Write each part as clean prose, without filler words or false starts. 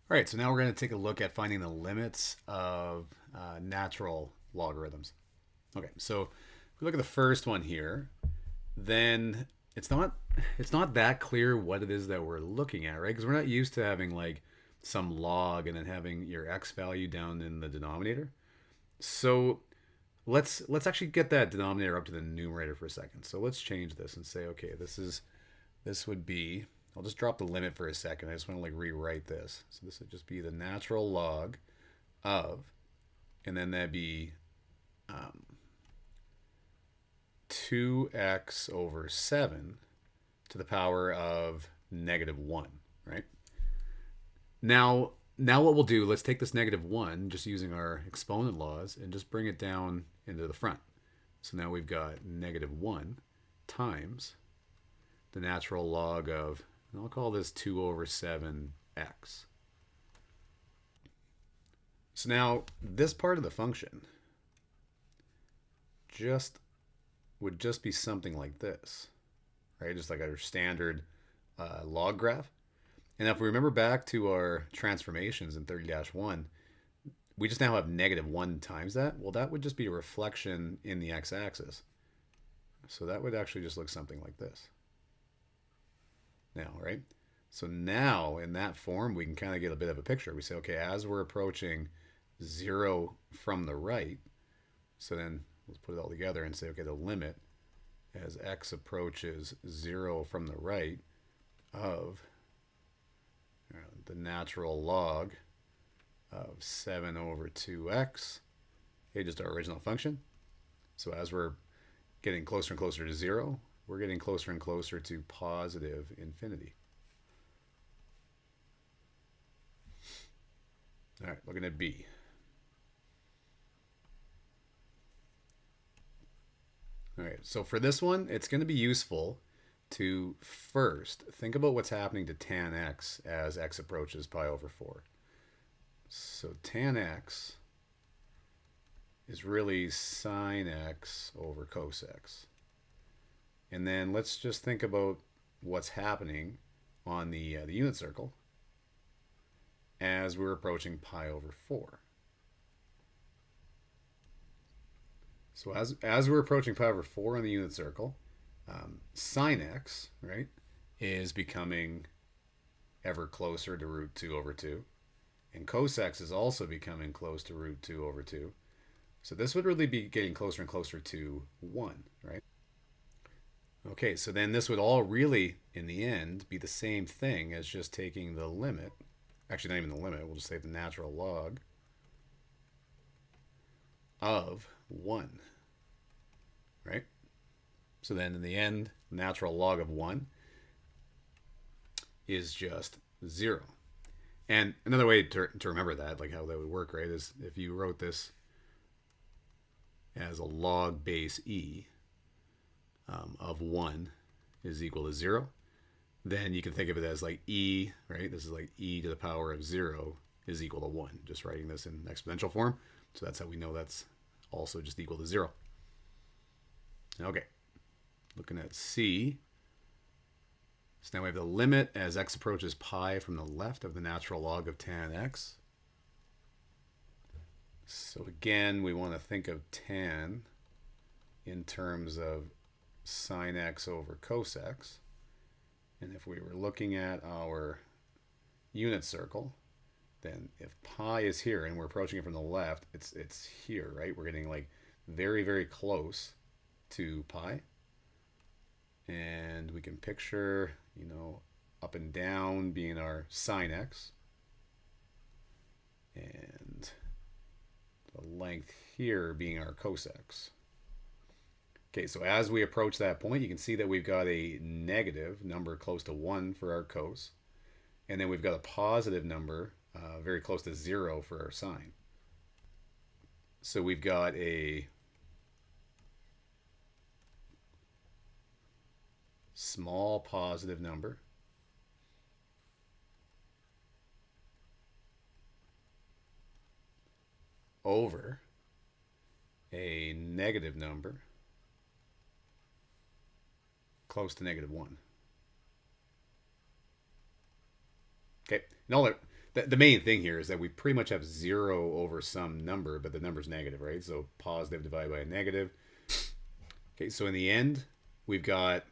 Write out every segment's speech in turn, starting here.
All right, so now we're going to take a look at finding the limits of natural logarithms. Okay, so if we look at the first one here, then it's not that clear what it is that we're looking at, right? Because we're not used to having like some log and then having your x value down in the denominator. So let's actually get that denominator up to the numerator for a second. So let's change this and say, okay, this would be, I'll just drop the limit for a second. I just want to like rewrite this. So this would just be the natural log of, and then that'd be 2x over 7 to the power of -1, right? Now what we'll do, let's take this -1, just using our exponent laws, and just bring it down into the front. So now we've got -1 times the natural log of, and I'll call this 2 over 7x. So now this part of the function would just be something like this, right? Just like our standard log graph. And if we remember back to our transformations in 30-1, we just now have -1 times that. Well, that would just be a reflection in the x-axis. So that would actually just look something like this. Now, right? So now in that form, we can kind of get a bit of a picture. We say, okay, as we're approaching 0 from the right, so then let's put it all together and say, okay, the limit as x approaches 0 from the right of the natural log of 7 over 2x, okay, just our original function. So as we're getting closer and closer to 0, we're getting closer and closer to positive infinity. All right, looking at B. All right, so for this one, it's going to be useful to first think about what's happening to tan x as x approaches pi over 4. So tan x is really sine x over cos x. And then let's just think about what's happening on the unit circle as we're approaching pi over 4. So as we're approaching pi over 4 on the unit circle, sine x, right, is becoming ever closer to root 2 over 2. And cos x is also becoming close to root 2 over 2. So this would really be getting closer and closer to 1, right? Okay, so then this would all really, in the end, be the same thing as just taking the limit. Actually, not even the limit. We'll just say the natural log of 1, right? So then in the end, natural log of 1 is just 0. And another way to remember that, like how that would work, right, is if you wrote this as a log base e of 1 is equal to 0, then you can think of it as like e, right? This is like e to the power of 0 is equal to 1. Just writing this in exponential form. So that's how we know that's also just equal to 0. Okay, looking at C. So now we have the limit as x approaches pi from the left of the natural log of tan x. So again, we want to think of tan in terms of sine x over cos x. And if we were looking at our unit circle, then if pi is here and we're approaching it from the left, it's here, right? We're getting like very, very close to pi. And we can picture, up and down being our sine x. And the length here being our cos x. Okay, so as we approach that point, you can see that we've got a negative number close to 1 for our cos. And then we've got a positive number very close to 0 for our sine. So we've got a small positive number over a negative number close to -1. Okay, and all the main thing here is that we pretty much have 0 over some number, but the number's negative, right? So positive divided by a negative. Okay, so in the end, we've got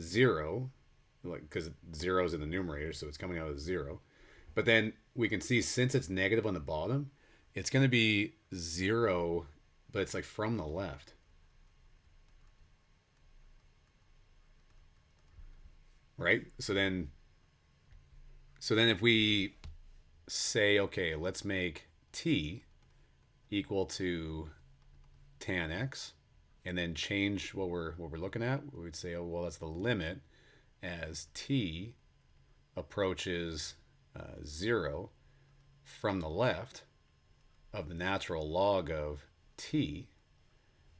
0, like because 0 is in the numerator, so it's coming out as 0. But then we can see since it's negative on the bottom, it's going to be 0, but it's like from the left. Right? So then if we say, okay, let's make t equal to tan x, and then change what we're looking at, we'd say, oh well, that's the limit as t approaches 0 from the left of the natural log of t.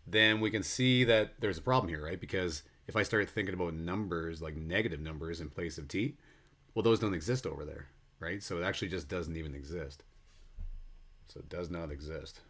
Then we can see that there's a problem here, right? Because if I start thinking about numbers like negative numbers in place of t, well, those don't exist over there, right? So it actually just doesn't even exist. So it does not exist.